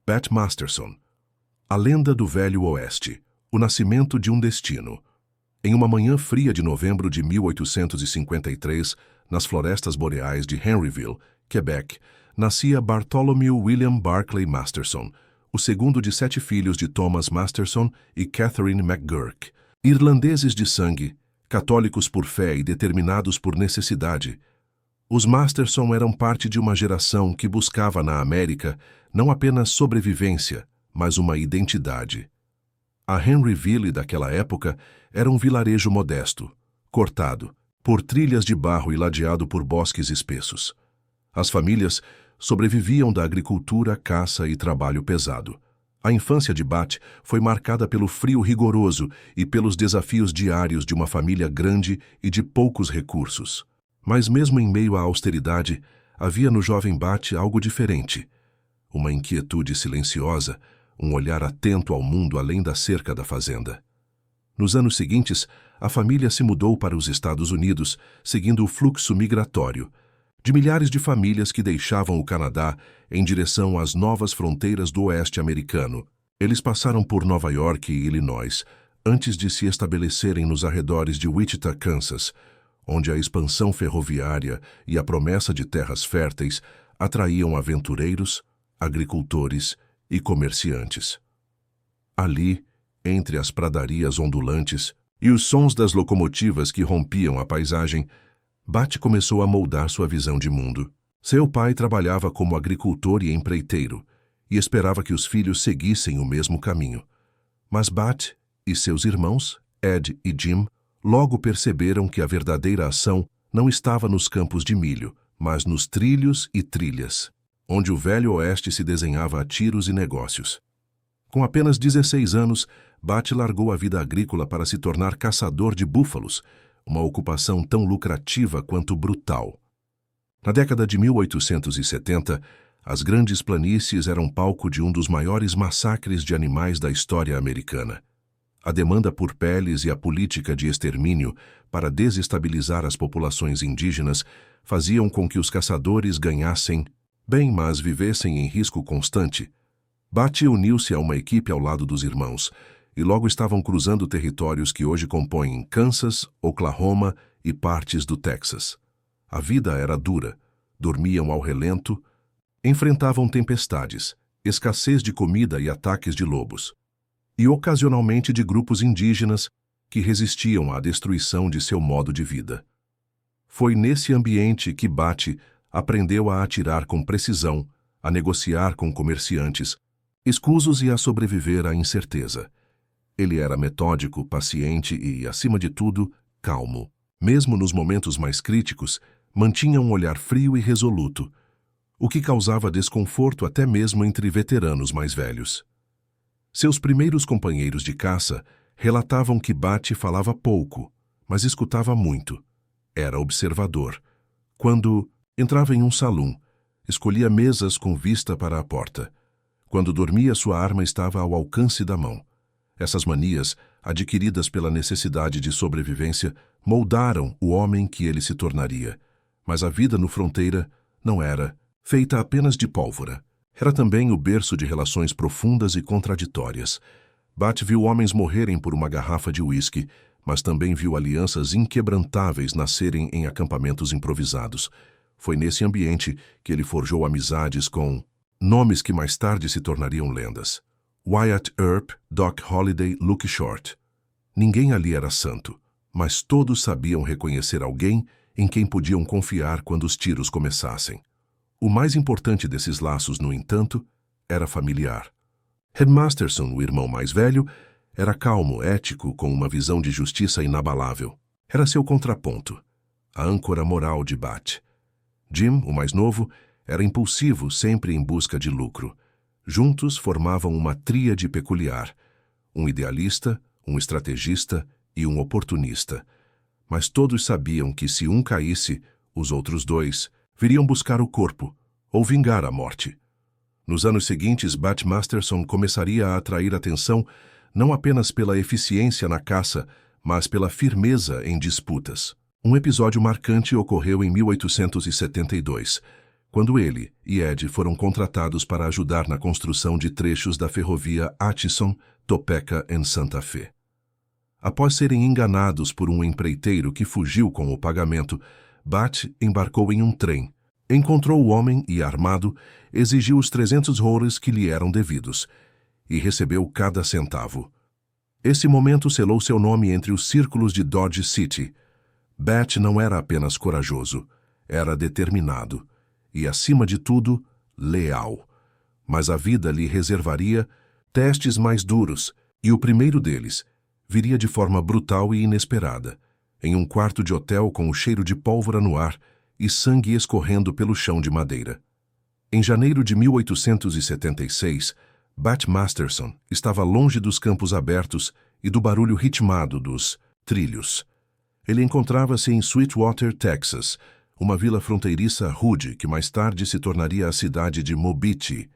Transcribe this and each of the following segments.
Bat Masterson. A lenda do Velho Oeste. O nascimento de um destino. Em uma manhã fria de novembro de 1853, nas florestas boreais de Henryville, Quebec, nascia Bartholomew William Barclay Masterson, o segundo de 7 filhos de Thomas Masterson e Catherine McGurk. Irlandeses de sangue, católicos por fé e determinados por necessidade, os Masterson eram parte de uma geração que buscava na América não apenas sobrevivência, mas uma identidade. A Henryville daquela época era um vilarejo modesto, cortado, por trilhas de barro e ladeado por bosques espessos. As famílias sobreviviam da agricultura, caça e trabalho pesado. A infância de Bat foi marcada pelo frio rigoroso e pelos desafios diários de uma família grande e de poucos recursos. Mas mesmo em meio à austeridade, havia no jovem Bat algo diferente. Uma inquietude silenciosa, um olhar atento ao mundo além da cerca da fazenda. Nos anos seguintes, a família se mudou para os Estados Unidos, seguindo o fluxo migratório de milhares de famílias que deixavam o Canadá em direção às novas fronteiras do oeste americano. Eles passaram por Nova York e Illinois, antes de se estabelecerem nos arredores de Wichita, Kansas, onde a expansão ferroviária e a promessa de terras férteis atraíam aventureiros, agricultores e comerciantes. Ali, entre as pradarias ondulantes e os sons das locomotivas que rompiam a paisagem, Bat começou a moldar sua visão de mundo. Seu pai trabalhava como agricultor e empreiteiro, e esperava que os filhos seguissem o mesmo caminho. Mas Bat e seus irmãos, Ed e Jim, logo perceberam que a verdadeira ação não estava nos campos de milho, mas nos trilhos e trilhas, onde o Velho Oeste se desenhava a tiros e negócios. Com apenas 16 anos, Bat largou a vida agrícola para se tornar caçador de búfalos, uma ocupação tão lucrativa quanto brutal. Na década de 1870, as grandes planícies eram palco de um dos maiores massacres de animais da história americana. A demanda por peles e a política de extermínio para desestabilizar as populações indígenas faziam com que os caçadores ganhassem bem, mas vivessem em risco constante. Bat uniu-se a uma equipe ao lado dos irmãos, e logo estavam cruzando territórios que hoje compõem Kansas, Oklahoma e partes do Texas. A vida era dura, dormiam ao relento, enfrentavam tempestades, escassez de comida e ataques de lobos, e ocasionalmente de grupos indígenas que resistiam à destruição de seu modo de vida. Foi nesse ambiente que Bat aprendeu a atirar com precisão, a negociar com comerciantes, escusos e a sobreviver à incerteza. Ele era metódico, paciente e, acima de tudo, calmo. Mesmo nos momentos mais críticos, mantinha um olhar frio e resoluto, o que causava desconforto até mesmo entre veteranos mais velhos. Seus primeiros companheiros de caça relatavam que Bat falava pouco, mas escutava muito. Era observador. Quando entrava em um salão, escolhia mesas com vista para a porta. Quando dormia, sua arma estava ao alcance da mão. Essas manias, adquiridas pela necessidade de sobrevivência, moldaram o homem que ele se tornaria. Mas a vida no fronteira não era feita apenas de pólvora. Era também o berço de relações profundas e contraditórias. Bat viu homens morrerem por uma garrafa de uísque, mas também viu alianças inquebrantáveis nascerem em acampamentos improvisados. Foi nesse ambiente que ele forjou amizades com nomes que mais tarde se tornariam lendas. Wyatt Earp, Doc Holliday, Luke Short. Ninguém ali era santo, mas todos sabiam reconhecer alguém em quem podiam confiar quando os tiros começassem. O mais importante desses laços, no entanto, era familiar. Ed Masterson, o irmão mais velho, era calmo, ético, com uma visão de justiça inabalável. Era seu contraponto, a âncora moral de Bat. Jim, o mais novo, era impulsivo, sempre em busca de lucro. Juntos formavam uma tríade peculiar, um idealista, um estrategista e um oportunista. Mas todos sabiam que se um caísse, os outros dois viriam buscar o corpo ou vingar a morte. Nos anos seguintes, Bat Masterson começaria a atrair atenção não apenas pela eficiência na caça, mas pela firmeza em disputas. Um episódio marcante ocorreu em 1872, quando ele e Ed foram contratados para ajudar na construção de trechos da ferrovia Atchison, Topeka e Santa Fe. Após serem enganados por um empreiteiro que fugiu com o pagamento, Bat embarcou em um trem, encontrou o homem e, armado, exigiu os $300 que lhe eram devidos, e recebeu cada centavo. Esse momento selou seu nome entre os círculos de Dodge City. Bat não era apenas corajoso, era determinado e, acima de tudo, leal. Mas a vida lhe reservaria testes mais duros, e o primeiro deles viria de forma brutal e inesperada, em um quarto de hotel com o cheiro de pólvora no ar e sangue escorrendo pelo chão de madeira. Em janeiro de 1876, Bat Masterson estava longe dos campos abertos e do barulho ritmado dos trilhos. Ele encontrava-se em Sweetwater, Texas, uma vila fronteiriça rude que mais tarde se tornaria a cidade de Mobitti.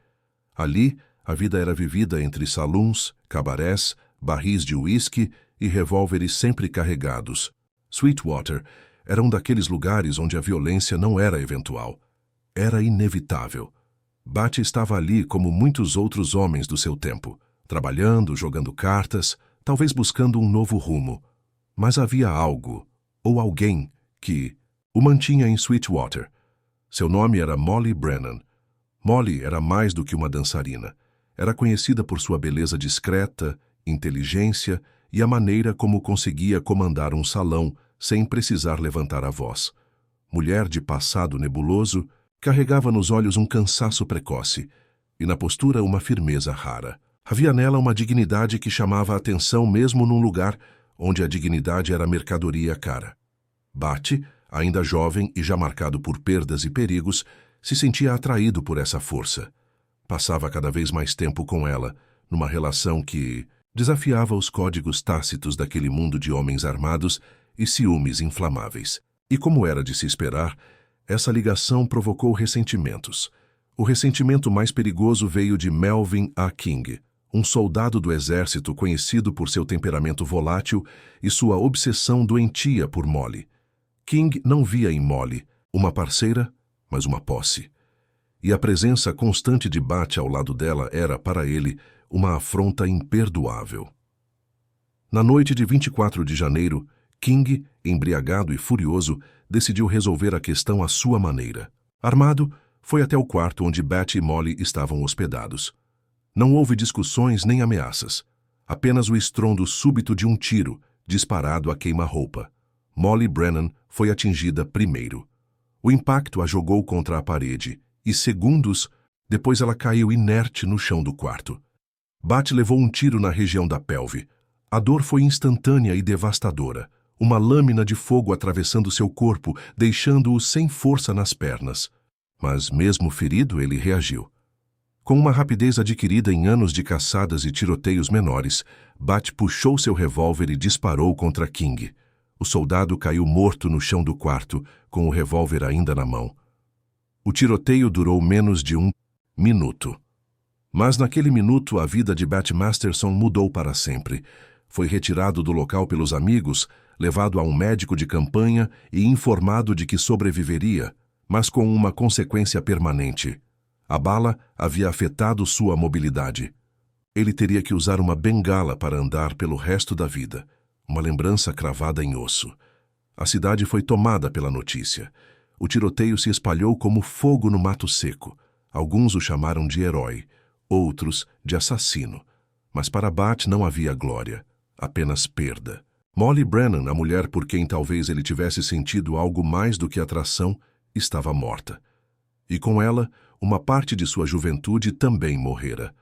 Ali, a vida era vivida entre saloons, cabarés, barris de uísque e revólveres sempre carregados. Sweetwater era um daqueles lugares onde a violência não era eventual. Era inevitável. Bat estava ali como muitos outros homens do seu tempo, trabalhando, jogando cartas, talvez buscando um novo rumo. Mas havia algo, ou alguém, que o mantinha em Sweetwater. Seu nome era Molly Brennan. Molly era mais do que uma dançarina. Era conhecida por sua beleza discreta, inteligência e a maneira como conseguia comandar um salão sem precisar levantar a voz. Mulher de passado nebuloso, carregava nos olhos um cansaço precoce e na postura uma firmeza rara. Havia nela uma dignidade que chamava a atenção mesmo num lugar onde a dignidade era mercadoria cara. Bat, ainda jovem e já marcado por perdas e perigos, se sentia atraído por essa força. Passava cada vez mais tempo com ela, numa relação que desafiava os códigos tácitos daquele mundo de homens armados e ciúmes inflamáveis. E como era de se esperar, essa ligação provocou ressentimentos. O ressentimento mais perigoso veio de Melvin A. King, um soldado do exército conhecido por seu temperamento volátil e sua obsessão doentia por Molly. King não via em Molly uma parceira, mas uma posse. E a presença constante de Bat ao lado dela era, para ele, uma afronta imperdoável. Na noite de 24 de janeiro, King, embriagado e furioso, decidiu resolver a questão à sua maneira. Armado, foi até o quarto onde Bat e Molly estavam hospedados. Não houve discussões nem ameaças. Apenas o estrondo súbito de um tiro, disparado a queima-roupa. Molly Brennan foi atingida primeiro. O impacto a jogou contra a parede e, segundos depois, ela caiu inerte no chão do quarto. Bat levou um tiro na região da pelve. A dor foi instantânea e devastadora. Uma lâmina de fogo atravessando seu corpo, deixando-o sem força nas pernas. Mas, mesmo ferido, ele reagiu. Com uma rapidez adquirida em anos de caçadas e tiroteios menores, Bat puxou seu revólver e disparou contra King. O soldado caiu morto no chão do quarto, com o revólver ainda na mão. O tiroteio durou menos de 1 minuto. Mas naquele minuto a vida de Bat Masterson mudou para sempre. Foi retirado do local pelos amigos, levado a um médico de campanha e informado de que sobreviveria, mas com uma consequência permanente. A bala havia afetado sua mobilidade. Ele teria que usar uma bengala para andar pelo resto da vida, uma lembrança cravada em osso. A cidade foi tomada pela notícia. O tiroteio se espalhou como fogo no mato seco. Alguns o chamaram de herói, outros de assassino. Mas para Bat não havia glória, apenas perda. Molly Brennan, a mulher por quem talvez ele tivesse sentido algo mais do que atração, estava morta. E com ela, uma parte de sua juventude também morrera.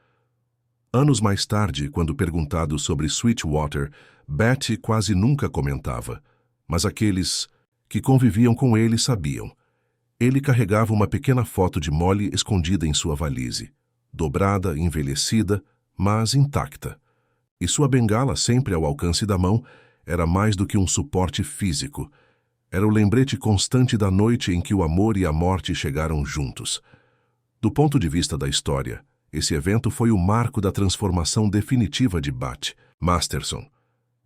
Anos mais tarde, quando perguntado sobre Sweetwater, Bat quase nunca comentava, mas aqueles que conviviam com ele sabiam. Ele carregava uma pequena foto de Molly escondida em sua valise, dobrada, envelhecida, mas intacta. E sua bengala, sempre ao alcance da mão, era mais do que um suporte físico. Era o lembrete constante da noite em que o amor e a morte chegaram juntos. Do ponto de vista da história, esse evento foi o marco da transformação definitiva de Bat Masterson.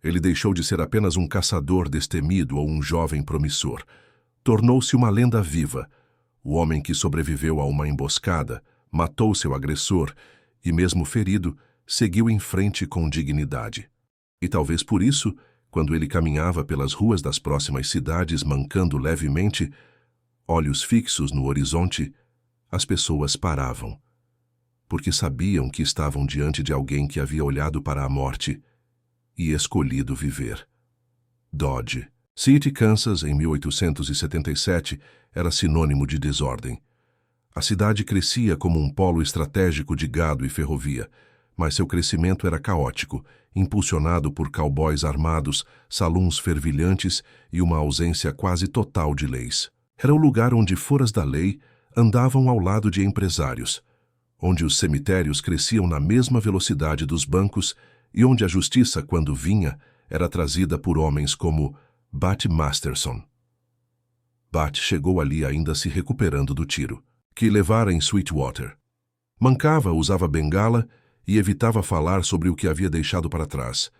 Ele deixou de ser apenas um caçador destemido ou um jovem promissor. Tornou-se uma lenda viva, O homem que sobreviveu a uma emboscada, matou seu agressor e, mesmo ferido, seguiu em frente com dignidade. E talvez por isso, quando ele caminhava pelas ruas das próximas cidades mancando levemente, olhos fixos no horizonte, as pessoas paravam, porque sabiam que estavam diante de alguém que havia olhado para a morte e escolhido viver. Dodge City, Kansas, em 1877, era sinônimo de desordem. A cidade crescia como um polo estratégico de gado e ferrovia, mas seu crescimento era caótico, impulsionado por cowboys armados, saloons fervilhantes e uma ausência quase total de leis. Era o lugar onde foras da lei andavam ao lado de empresários, onde os cemitérios cresciam na mesma velocidade dos bancos e onde a justiça, quando vinha, era trazida por homens como Bat Masterson. Bat chegou ali ainda se recuperando do tiro que levara em Sweetwater. Mancava, usava bengala e evitava falar sobre o que havia deixado para trás,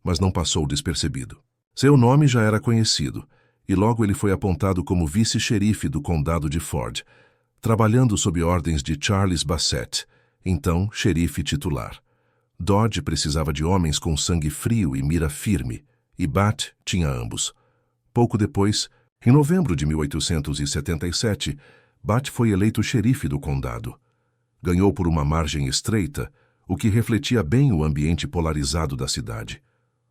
mas não passou despercebido. Seu nome já era conhecido, e logo ele foi apontado como vice-xerife do condado de Ford, trabalhando sob ordens de Charles Bassett, então xerife titular. Dodge precisava de homens com sangue frio e mira firme, e Bat tinha ambos. Pouco depois, em novembro de 1877, Bat foi eleito xerife do condado. Ganhou por uma margem estreita, o que refletia bem o ambiente polarizado da cidade.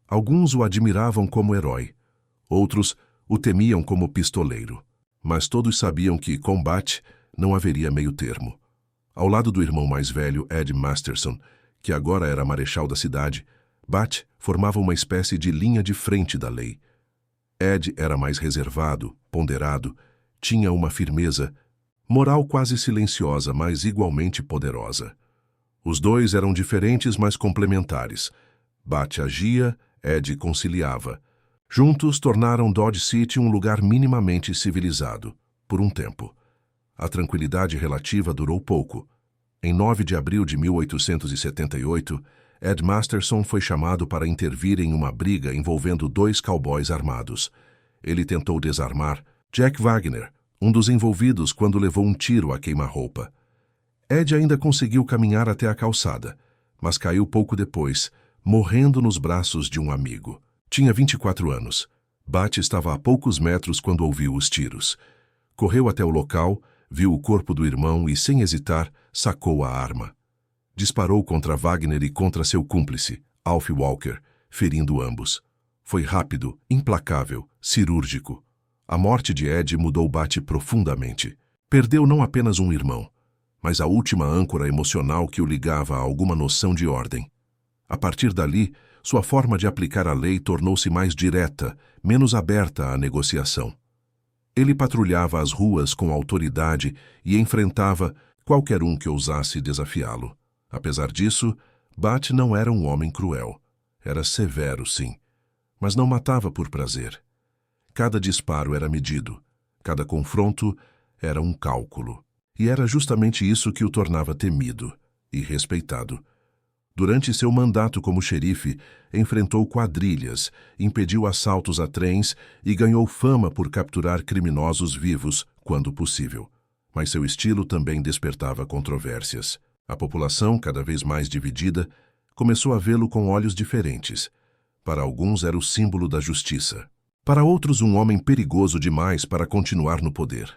Alguns o admiravam como herói, outros o temiam como pistoleiro, mas todos sabiam que, com Bat, não haveria meio termo. Ao lado do irmão mais velho, Ed Masterson, que agora era marechal da cidade, Bat formava uma espécie de linha de frente da lei. Ed era mais reservado, ponderado, tinha uma firmeza, moral quase silenciosa, mas igualmente poderosa. Os dois eram diferentes, mas complementares. Bat agia, Ed conciliava. Juntos tornaram Dodge City um lugar minimamente civilizado, por um tempo. A tranquilidade relativa durou pouco. Em 9 de abril de 1878, Ed Masterson foi chamado para intervir em uma briga envolvendo 2 cowboys armados. Ele tentou desarmar Jack Wagner, um dos envolvidos, quando levou um tiro a queima-roupa. Ed ainda conseguiu caminhar até a calçada, mas caiu pouco depois, morrendo nos braços de um amigo. Tinha 24 anos. Bat estava a poucos metros quando ouviu os tiros. Correu até o local, viu o corpo do irmão e, sem hesitar, sacou a arma. Disparou contra Wagner e contra seu cúmplice, Alf Walker, ferindo ambos. Foi rápido, implacável, cirúrgico. A morte de Ed mudou Bat profundamente. Perdeu não apenas um irmão, mas a última âncora emocional que o ligava a alguma noção de ordem. A partir dali, sua forma de aplicar a lei tornou-se mais direta, menos aberta à negociação. Ele patrulhava as ruas com autoridade e enfrentava qualquer um que ousasse desafiá-lo. Apesar disso, Bat não era um homem cruel. Era severo, sim, mas não matava por prazer. Cada disparo era medido, cada confronto era um cálculo. E era justamente isso que o tornava temido e respeitado. Durante seu mandato como xerife, enfrentou quadrilhas, impediu assaltos a trens e ganhou fama por capturar criminosos vivos, quando possível. Mas seu estilo também despertava controvérsias. A população, cada vez mais dividida, começou a vê-lo com olhos diferentes. Para alguns era o símbolo da justiça. Para outros, um homem perigoso demais para continuar no poder.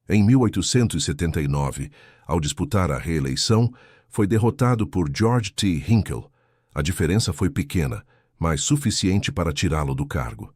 Em 1879, ao disputar a reeleição, foi derrotado por George T. Hinkle. A diferença foi pequena, mas suficiente para tirá-lo do cargo.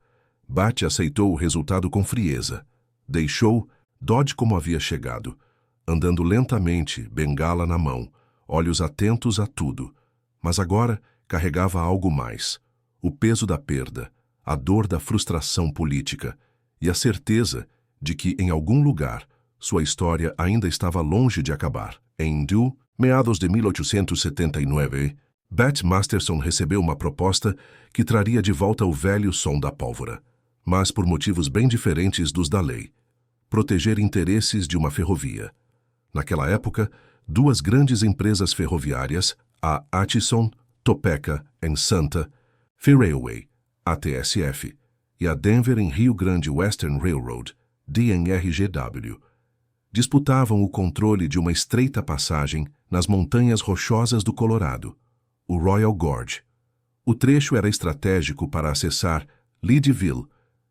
Bat aceitou o resultado com frieza. Deixou Dodge como havia chegado, andando lentamente, bengala na mão, olhos atentos a tudo. Mas agora carregava algo mais: o peso da perda, a dor da frustração política e a certeza de que, em algum lugar, sua história ainda estava longe de acabar. Em meados de 1879, Bat Masterson recebeu uma proposta que traria de volta o velho som da pólvora, mas por motivos bem diferentes dos da lei: proteger interesses de uma ferrovia. Naquela época, 2 grandes empresas ferroviárias, a Atchison, Topeka and Santa Fe Railway, ATSF, e a Denver and Rio Grande Western Railroad, DNRGW, disputavam o controle de uma estreita passagem nas montanhas rochosas do Colorado, o Royal Gorge. O trecho era estratégico para acessar Leadville,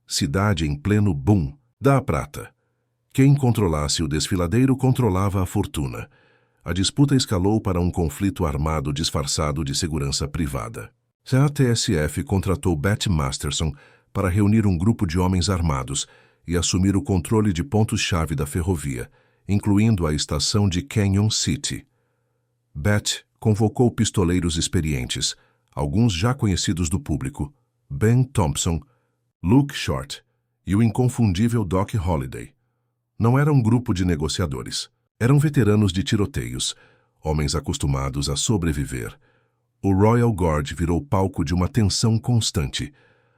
cidade em pleno boom da prata. Quem controlasse o desfiladeiro controlava a fortuna. A disputa escalou para um conflito armado disfarçado de segurança privada. A TSF contratou Bat Masterson para reunir um grupo de homens armados e assumir o controle de pontos-chave da ferrovia, incluindo a estação de Canyon City. Bat convocou pistoleiros experientes, alguns já conhecidos do público, Ben Thompson, Luke Short e o inconfundível Doc Holliday. Não era um grupo de negociadores. Eram veteranos de tiroteios, homens acostumados a sobreviver. O Royal Gorge virou palco de uma tensão constante.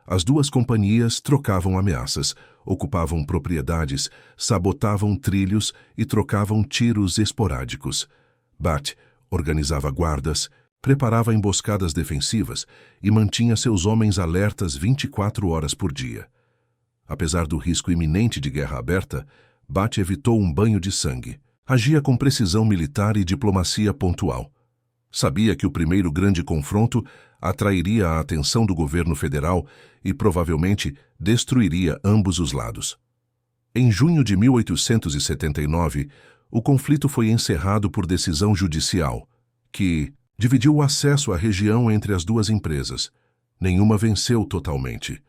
As duas companhias trocavam ameaças, ocupavam propriedades, sabotavam trilhos e trocavam tiros esporádicos. Bat organizava guardas, preparava emboscadas defensivas e mantinha seus homens alertas 24 horas por dia. Apesar do risco iminente de guerra aberta, Bat evitou um banho de sangue. Agia com precisão militar e diplomacia pontual. Sabia que o primeiro grande confronto atrairia a atenção do governo federal e provavelmente destruiria ambos os lados. Em junho de 1879, o conflito foi encerrado por decisão judicial, que dividiu o acesso à região entre as duas empresas. Nenhuma venceu totalmente,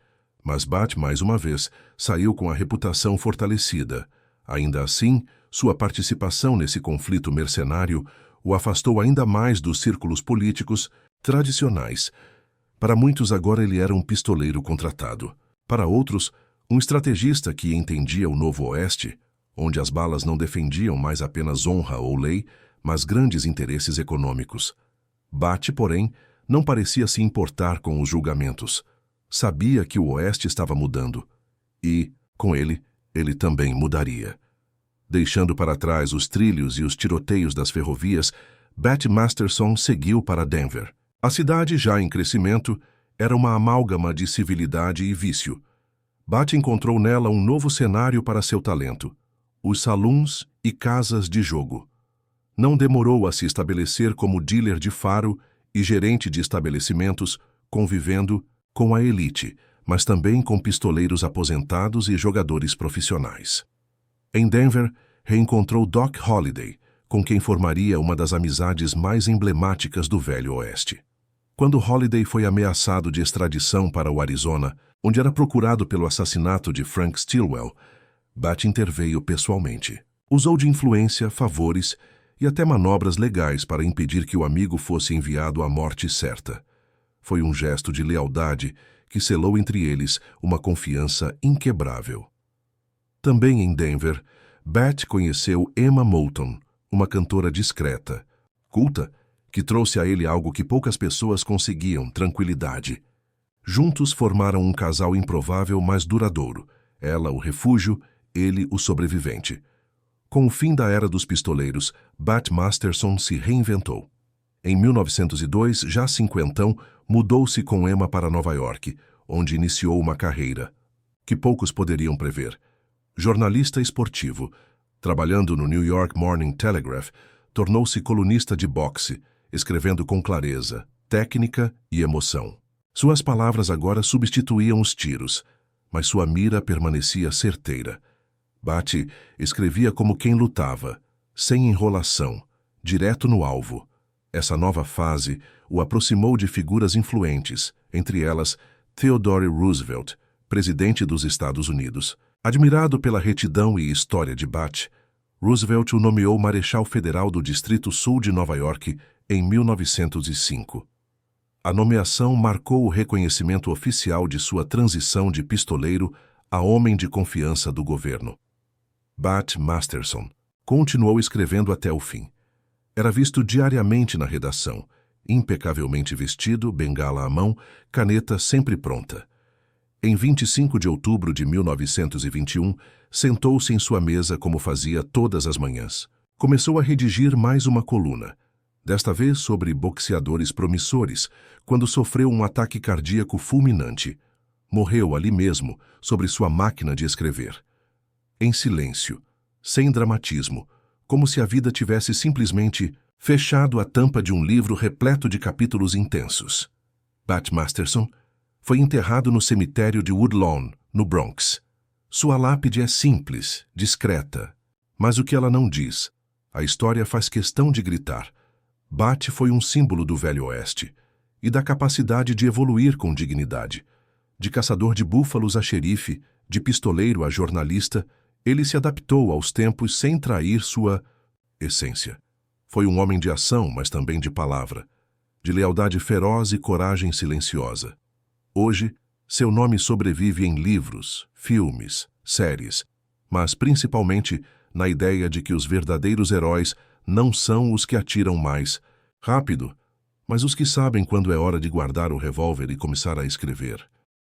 mas Bat, mais uma vez, saiu com a reputação fortalecida. Ainda assim, sua participação nesse conflito mercenário o afastou ainda mais dos círculos políticos tradicionais. Para muitos, agora ele era um pistoleiro contratado. Para outros, um estrategista que entendia o Novo Oeste, onde as balas não defendiam mais apenas honra ou lei, mas grandes interesses econômicos. Bat, porém, não parecia se importar com os julgamentos. Sabia que o Oeste estava mudando. E, com ele também mudaria. Deixando para trás os trilhos e os tiroteios das ferrovias, Bat Masterson seguiu para Denver. A cidade, já em crescimento, era uma amálgama de civilidade e vício. Bat encontrou nela um novo cenário para seu talento: os saloons e casas de jogo. Não demorou a se estabelecer como dealer de faro e gerente de estabelecimentos, convivendo com a elite, mas também com pistoleiros aposentados e jogadores profissionais. Em Denver, reencontrou Doc Holliday, com quem formaria uma das amizades mais emblemáticas do Velho Oeste. Quando Holliday foi ameaçado de extradição para o Arizona, onde era procurado pelo assassinato de Frank Stilwell, Bat interveio pessoalmente. Usou de influência, favores e até manobras legais para impedir que o amigo fosse enviado à morte certa. Foi um gesto de lealdade que selou entre eles uma confiança inquebrável. Também em Denver, Bat conheceu Emma Moulton, uma cantora discreta, culta, que trouxe a ele algo que poucas pessoas conseguiam: tranquilidade. Juntos formaram um casal improvável, mas duradouro. Ela o refúgio, ele o sobrevivente. Com o fim da era dos pistoleiros, Bat Masterson se reinventou. Em 1902, já cinquentão, mudou-se com Emma para Nova York, onde iniciou uma carreira que poucos poderiam prever. Jornalista esportivo, trabalhando no New York Morning Telegraph, tornou-se colunista de boxe, escrevendo com clareza, técnica e emoção. Suas palavras agora substituíam os tiros, mas sua mira permanecia certeira. Bat escrevia como quem lutava, sem enrolação, direto no alvo. Essa nova fase o aproximou de figuras influentes, entre elas Theodore Roosevelt, presidente dos Estados Unidos. Admirado pela retidão e história de Bat, Roosevelt o nomeou Marechal Federal do Distrito Sul de Nova York em 1905. A nomeação marcou o reconhecimento oficial de sua transição de pistoleiro a homem de confiança do governo. Bat Masterson continuou escrevendo até o fim. Era visto diariamente na redação, impecavelmente vestido, bengala à mão, caneta sempre pronta. Em 25 de outubro de 1921, sentou-se em sua mesa como fazia todas as manhãs. Começou a redigir mais uma coluna, desta vez sobre boxeadores promissores, quando sofreu um ataque cardíaco fulminante. Morreu ali mesmo, sobre sua máquina de escrever. Em silêncio, sem dramatismo, como se a vida tivesse simplesmente fechado a tampa de um livro repleto de capítulos intensos. Bat Masterson foi enterrado no cemitério de Woodlawn, no Bronx. Sua lápide é simples, discreta, mas o que ela não diz, a história faz questão de gritar. Bat foi um símbolo do Velho Oeste e da capacidade de evoluir com dignidade. De caçador de búfalos a xerife, de pistoleiro a jornalista, ele se adaptou aos tempos sem trair sua essência. Foi um homem de ação, mas também de palavra, de lealdade feroz e coragem silenciosa. Hoje, seu nome sobrevive em livros, filmes, séries, mas principalmente na ideia de que os verdadeiros heróis não são os que atiram mais rápido, mas os que sabem quando é hora de guardar o revólver e começar a escrever.